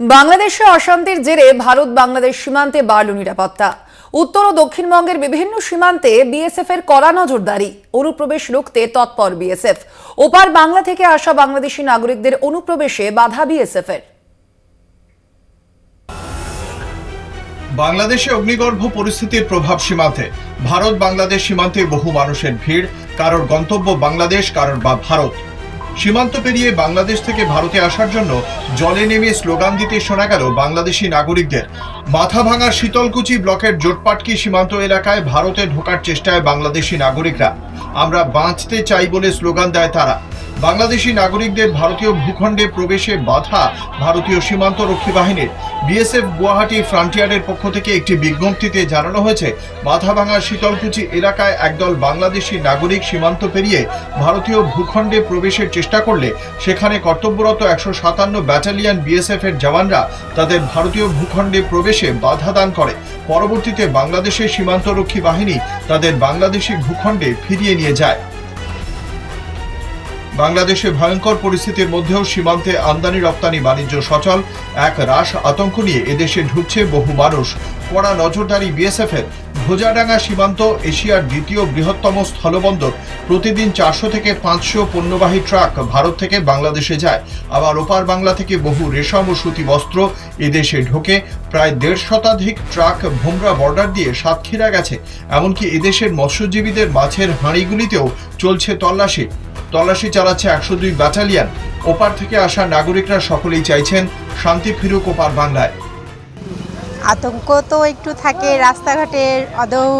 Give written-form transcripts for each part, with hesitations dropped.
বাংলাদেশে অশান্তির জেরে ভারত বাংলাদেশ সীমান্তে বাড়ল নিরাপত্তা। উত্তর ও দক্ষিণবঙ্গের বিভিন্ন সীমান্তে বিএসএফ এর কড়া নজরদারি। অনুপ্রবেশ রুখতে তৎপর বিএসএফ। ওপার বাংলা থেকে আসা বাংলাদেশি নাগরিকদের অনুপ্রবেশে বাধা বিএসএফ এর। বাংলাদেশে অগ্নিগর্ভ পরিস্থিতির প্রভাব সীমান্তে। ভারত বাংলাদেশ সীমান্তে বহু মানুষের ভিড়, কারোর গন্তব্য বাংলাদেশ, কারোর বা ভারত। সীমান্ত পেরিয়ে বাংলাদেশ থেকে ভারতে আসার জন্য জলে নেমে স্লোগান দিতে শোনা গেল বাংলাদেশি নাগরিকদের। মাথাভাঙার শীতলকুচি ব্লকের জোটপাটকি সীমান্ত এলাকায় ভারতে ঢোকার চেষ্টায় বাংলাদেশি নাগরিকরা। আমরা বাঁচতে চাই বলে স্লোগান দেয় তারা। বাংলাদেশি নাগরিকদের ভারতীয় ভূখণ্ডে প্রবেশে বাধা ভারতীয় সীমান্ত রক্ষী বাহিনীর। বিএসএফ গুয়াহাটি ফ্রন্টিয়ারের পক্ষ থেকে একটি বিজ্ঞপ্তিতে জানানো হয়েছে, মাথাভাঙার শীতলকুচি এলাকায় একদল বাংলাদেশি নাগরিক সীমান্ত পেরিয়ে ভারতীয় ভূখণ্ডে প্রবেশের চেষ্টা করলে সেখানে কর্তব্যরত 157 ব্যাটালিয়ন বিএসএফ এর জওয়ানরা তাদের ভারতীয় ভূখণ্ডে প্রবেশে বাধা দান করে। পরবর্তীতে বাংলাদেশের সীমান্তরক্ষী বাহিনী তাদের বাংলাদেশি ভূখণ্ডে ফিরিয়ে নিয়ে যায়। বাংলাদেশে ভয়ঙ্কর পরিস্থিতির মধ্যেও সীমান্তে আমদানি রপ্তানি বাণিজ্য সচল। এক রাশ আতঙ্ক নিয়ে এদেশে ঢুকছে বহু মানুষ। কড়া নজরদারি বিএসএফ এর। ভোজাডাঙ্গা সীমান্ত এশিয়ার দ্বিতীয় বৃহত্তম স্থলবন্দর। প্রতিদিন 400 থেকে 500 পণ্যবাহী ট্রাক ভারত থেকে বাংলাদেশে যায়। আবার ওপার বাংলা থেকে বহু রেশম ও সুতি বস্ত্র এদেশে ঢোকে। প্রায় 1.5 শতাধিক ট্রাক ভোমরা বর্ডার দিয়ে সাতক্ষীরা গেছে। এমনকি এদেশের মৎস্যজীবীদের মাছের হাঁড়িগুলিতেও চলছে তল্লাশি। তল্লাশি চালাচ্ছে 102 ব্যাটালিয়ন। ওপার থেকে আসা নাগরিকরা সকলেই চাইছেন শান্তি ফিরুক ওপার বাংলায়। আতঙ্ক তো একটু থাকে, রাস্তাঘাটের আদৌ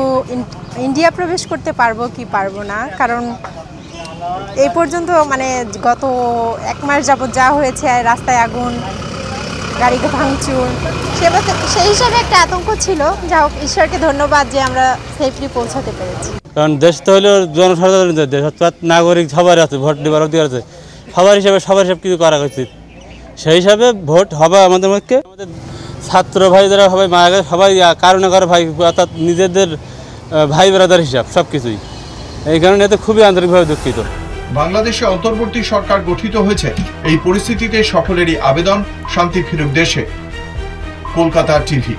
ইন্ডিয়া প্রবেশ করতে পারবো কি পারবো না, কারণ এই পর্যন্ত গত 1 মাস যাবত যা হয়েছে, রাস্তায় আগুন, গাড়ি ভাঙচুর, সেই হিসাবে একটা আতঙ্ক ছিল। যা হোক, ঈশ্বরকে ধন্যবাদ যে আমরা সেফলি পৌঁছাতে পেরেছি। কারণ দেশ তো হলো জনসাধারণের দেশ, অর্থাৎ নাগরিক সবার আছে, ভোট দেওয়ার অধিকার আছে সবার হিসাবে, সবার হিসাবে কিছু করা উচিত। সেই হিসাবে ভোট হবে আমাদের মধ্যে। আমাদের ছাত্র ভাই যারা সবাই মারা গেছে, সবাই কারো না কারো ভাই, অর্থাৎ নিজেদের ভাই ব্রাদার হিসাব সব কিছুই। এই কারণে এতে খুবই আন্তরিকভাবে দুঃখিত। বাংলাদেশে অন্তর্বর্তী সরকার গঠিত হয়েছে। এই পরিস্থিতিতে সকলেরই আবেদন শান্তি ফিরুক দেশে। কলকাতা টিভি।